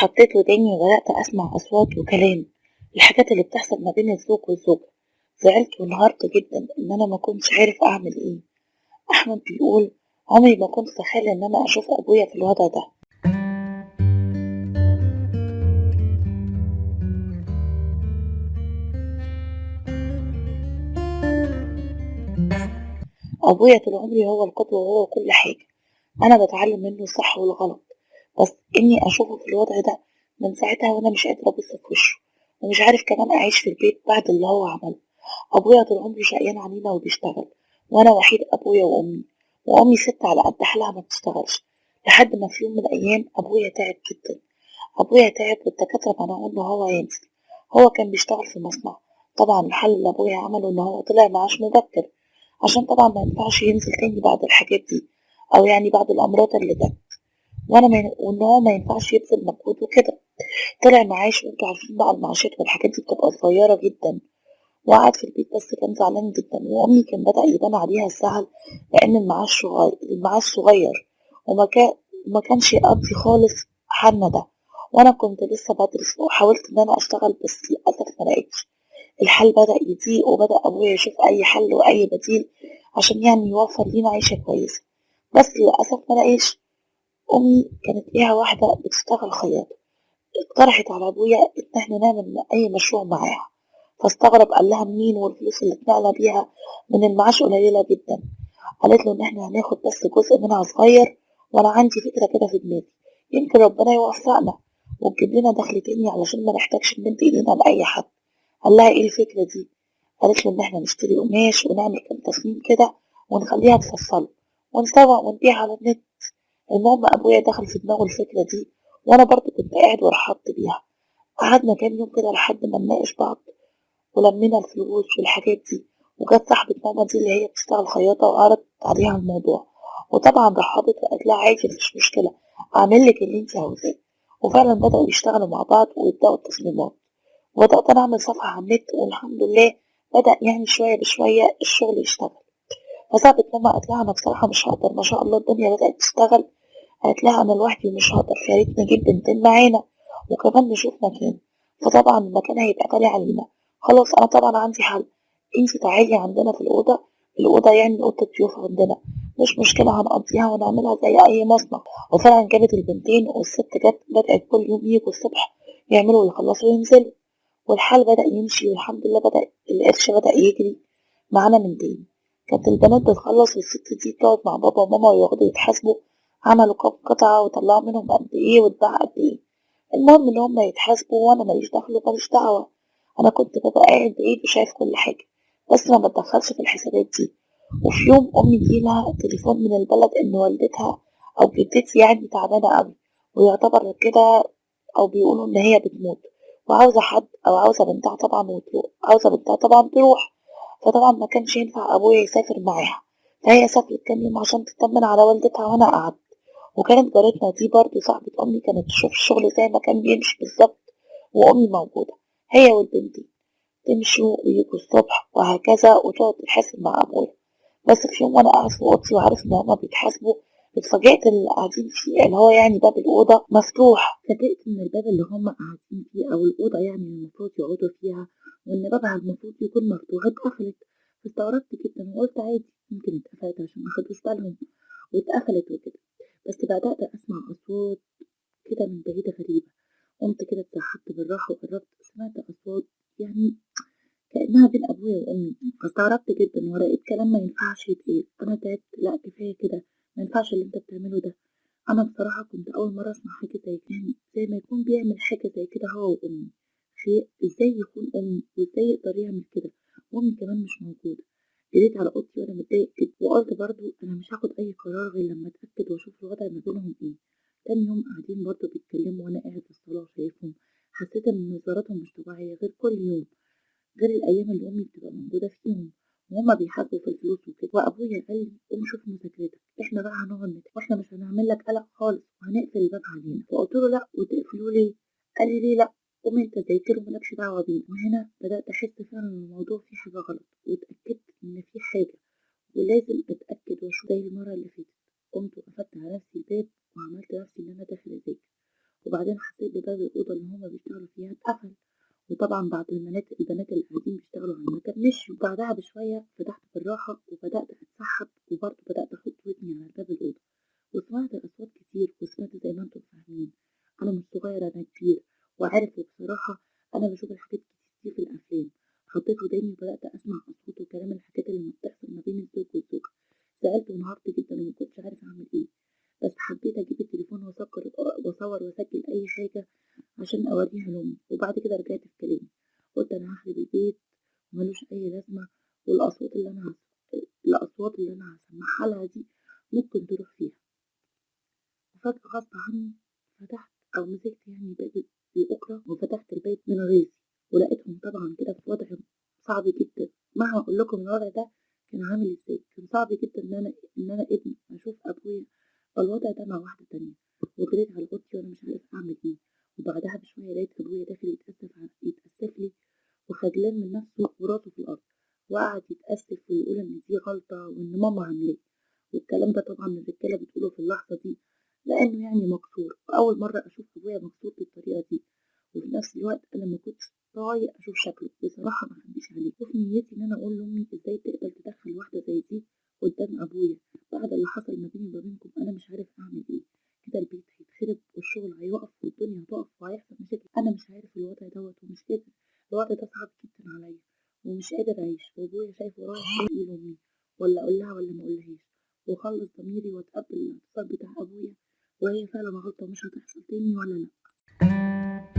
حطيت وداني وبدأت أسمع أصوات وكلام، الحاجات اللي بتحصل ما بين الزوج والزوجة. زعلت وانهارت جدا إن أنا ما كنتش عارف أعمل إيه. أحمد بيقول: عمري ما كنت أتخيل إن أنا أشوف أبويا في الوضع ده. أبويا طول عمري هو القدوة وهو كل حاجة. أنا بتعلم منه الصح والغلط، بس إني أشوفه في الوضع ده من ساعتها وأنا مش قادرة أبص في وشه، ومش عارف كمان أعيش في البيت بعد اللي هو عمله. أبويا طول عمره شقيان علينا وبيشتغل، وأنا وحيد أبويا وأمي، وأمي ست على قد حالها ما بتشتغلش. لحد ما في يوم من الأيام أبويا تعب جدا. أبويا تعب والدكاترة منعوه إن هو ينزل. هو كان بيشتغل في مصنع. طبعا الحل اللي أبويا عمله إن هو طلع معاش مبكر، عشان طبعا ما ينفعش ينزل تاني بعد الحاجات دي، أو يعني بعد الأمراض اللي جت. وإن هو ما ينفعش يبذل مجهود وكده. طلع معاش، وانتوا عارفين بقى المعاشات والحاجات دي بتبقى صغيرة جدا. وقعد في البيت بس كان زعلان جدا، وأمي كان بدأ يبان عليها الزعل لأن المعاش صغير، وما كانش يقضي خالص حالنا ده. وأنا كنت لسه بدرس وحاولت إن أنا أشتغل، بس للأسف ما لقيتش. الحال بدأ يضيق، وبدأ أبويا يشوف أي حل وأي بديل عشان يعني يوفر لينا عيشة كويسة، بس للأسف ما لقيش. أمي كانت ليها واحدة بتشتغل خياطة، اقترحت على أبويا إن احنا نعمل أي مشروع معاها. فاستغرب، قال لها: منين؟ والفلوس اللي طلعنا بيها من المعاش قليلة جدا. قالت له إن احنا هناخد بس جزء منها صغير، وأنا عندي فكرة كده في دماغي، يمكن ربنا يوفقنا وتجيب لنا دخل تاني علشان ما نحتاجش نمد ايدينا لأي حد. قال لها: ايه الفكرة دي؟ قالت له إن احنا نشتري قماش ونعمل كام تصميم كده ونخليها تفصله ونسوق ونبيع على النت. المهم أبويا دخل في دماغه الفكرة دي، وأنا برضه كنت قاعد ورحبت بيها. قعدنا كام يوم كده لحد ما نناقش بعض، ولمينا الفلوس والحاجات دي. وجت صاحبة ماما دي اللي هي بتشتغل خياطة وعرضت عليها الموضوع، وطبعا رحبت وقالت لها: عادي، مفيش مشكلة، أعمل لك اللي انت عاوزاه. وفعلا بدأوا يشتغلوا مع بعض ويبدأوا التصميمات. وبدأت أنا أعمل صفحة على النت، والحمد لله بدأ يعني شوية بشوية الشغل يشتغل. فصاحبة ماما قالت لها: أنا بصراحة مش هقدر، ما شاء الله الدنيا بدأت تشتغل. قالت لها: أنا لوحدي ومش هقدر، فياريت نجيب بنتين معانا وكمان نشوف مكان. فطبعا المكان هيبقى غالي علينا. خلاص، أنا طبعا عندي حل، انتي تعالي عندنا في الأوضة يعني أوضة الضيوف عندنا، مش مشكلة، هنقضيها ونعملها زي أي مصنع. وفعلا جابت البنتين، والست جت بدأت كل يوم يجوا الصبح يعملوا ويخلصوا وينزلوا. والحال بدأ يمشي، والحمد لله القرش بدأ يجري معانا من تاني. كانت البنات بتخلص والست دي تقعد مع بابا وماما ويقعدوا يتحاسبوا عملوا كام قطعة وطلعوا منهم قد ايه واتباع قد ايه. المهم ان هم يتحاسبوا وانا ماليش دخل وماليش دعوة. انا كنت ببقى قاعد بعيد وشايف كل حاجة، بس ما بتدخلش في الحسابات دي. وفي يوم امي جيلها تليفون من البلد ان والدتها او جدتي يعني تعبانة قوي، ويعتبر كده، او بيقولوا ان هي بتموت، وعاوزة حد، او عاوزة بنتها طبعا وتروح، عاوزة بنتها طبعا تروح. فطبعا ما كانش ينفع ابويا يسافر معاها، فهي سافرت كام يوم عشان تطمن على والدتها وانا قعدت. وكانت جارتنا دي برضه صاحبة أمي كانت تشوف الشغل زي ما كان بيمشي بالظبط، وأمي موجودة هي والبنتين، تمشوا ويجوا الصبح وهكذا، وتقعد تتحاسب مع أبويا. بس في يوم وأنا قاعد في أوضتي وعارف إن هما بيتحاسبوا، اتفاجئت اللي قاعدين فيه اللي هو يعني باب الأوضة مفتوح. اتفاجئت إن الباب اللي هما قاعدين فيه أو الأوضة يعني المفروض يقعدوا فيها، وإن بابها المفروض يكون مفتوح اتقفلت. فاستغربت جدا وقلت عادي، يمكن اتقفلت عشان ما خدوش بالهم واتقفلت وكده. بس بدأت أسمع أصوات كده من بعيد غريبة. قمت كده اتسحبت بالراحة وقربت، سمعت أصوات يعني كأنها بين أبويا وأمي. فاستغربت جدا ولقيت كلام ما ينفعش يتقال. أنا تعبت، لا كفاية كده، ما ينفعش اللي أنت بتعمله ده. أنا بصراحة كنت أول مرة أسمع حاجة زي كده، يعني زي ما يكون بيعمل حاجة زي كده هو وأمي. شيء إزاي يكون أمي وإزاي يقدر يعمل كده وأمي كمان مش موجودة. جريت على أوضتي وأنا متضايق جدا، وقلت برضو أنا مش هاخد أي قرار غير لما أتأكد وأشوف الوضع ما بينهم إيه. تاني يوم قاعدين برضو بيتكلموا وأنا قاعد في الصالة وشايفهم. حسيت إن نظراتهم مش طبيعية غير كل يوم، غير الأيام اللي أمي بتبقى موجودة فيهم، وهما بيحاسبوا في الفلوس وكده. وأبويا قال لي: قوم شوف مذاكرتك، إحنا بقى هنقعد نتعب وإحنا مش هنعمل لك قلق خالص وهنقفل الباب علينا. فقلت له: لأ، وتقفلوه ليه؟ قال لي: ليه لأ؟ قوم أنت ذاكر وملكش دعوة بينا. وهنا بدأت أحس فعلا إن الموضوع فيه حاجة غلط، واتأكدت إن في حاجة ولازم أتأكد وأشوف زي المرة اللي فاتت. قمت وقفلت على نفسي الباب وعملت نفسي إن أنا داخل أذاكر، وبعدين حسيت بباب الأوضة اللي هما بيشتغلوا فيها اتقفل، وطبعا بعد البنات اللي قاعدين بيشتغلوا على المكان مشيوا. بعدها بشوية فتحت بالراحة وبدأت أتسحب، وبرضه بدأت أحط ودني على باب الأوضة، وسمعت أصوات كتير، وسمعت زي ما انتم فاهمين أنا مش صغير، أنا كبير وعارف. وبصراحة أنا بشوف الحاجات كتير في الأفلام. حطيت وداني وبدأت أسمع أصوات وكلام الحاجات اللي بتحصل ما بين الزوج والزوجة. زعلت وانهارت جدا ومكنتش عارف أعمل إيه، بس حبيت أجيب التليفون وأصور وأسجل أي حاجة عشان أوريها لأمي. وبعد كده رجعت في كلامي، قلت أنا هخرب البيت ملوش أي لازمة، والأصوات اللي أنا هسمعها لها دي ممكن تروح فيها. وفجأة غصب عني فتحت أو مسكت يعني باب الأوكرا وفتحت الباب من غيظي، ولقيتهم طبعا كده في وضع صعب جدا. مهما أقول لكم الوضع ده كان عامل ازاي، كان صعب جدا إن أنا ابني أشوف أبويا فالوضع ده مع واحدة تانية. وجريت على أوضتي وأنا مش عارف أعمل إيه. وبعدها بشوية لقيت أبويا داخل يتأسف لي وخجلان من نفسه وراسه في الأرض، وقعد يتأسف ويقول إن دي غلطة وإن ماما عاملاه. والكلام ده طبعا الرجالة بتقوله في اللحظة دي لأنه يعني مكسور، وأول مرة أشوف أبويا مكسور بالطريقة دي. وفي نفس الوقت أنا ما كنتش طايق أشوف شكله بصراحة، ما أخبيش عليه. وفي نيتي إن أنا أقول لأمي إزاي تقبل تدخل واحدة زي دي قدام أبويا بعد اللي حصل ما بيني وما بينكم. أنا مش عارف أعمل إيه، كده البيت هيتخرب والشغل هيقف والدنيا هتقف وهيحصل مشاكل. أنا مش عارف الوضع دوت ومش قادر. الوضع ده صعب جدا عليا ومش قادر أعيش، وأبويا شايفه رايح يقول لأمي ولا أقول لها ولا ما أقولهاش، وأخلص ضميري وأتقبل الاعتصام بتاع أبويا وهي فعلا غلطة مش هتحصل تاني ولا لأ.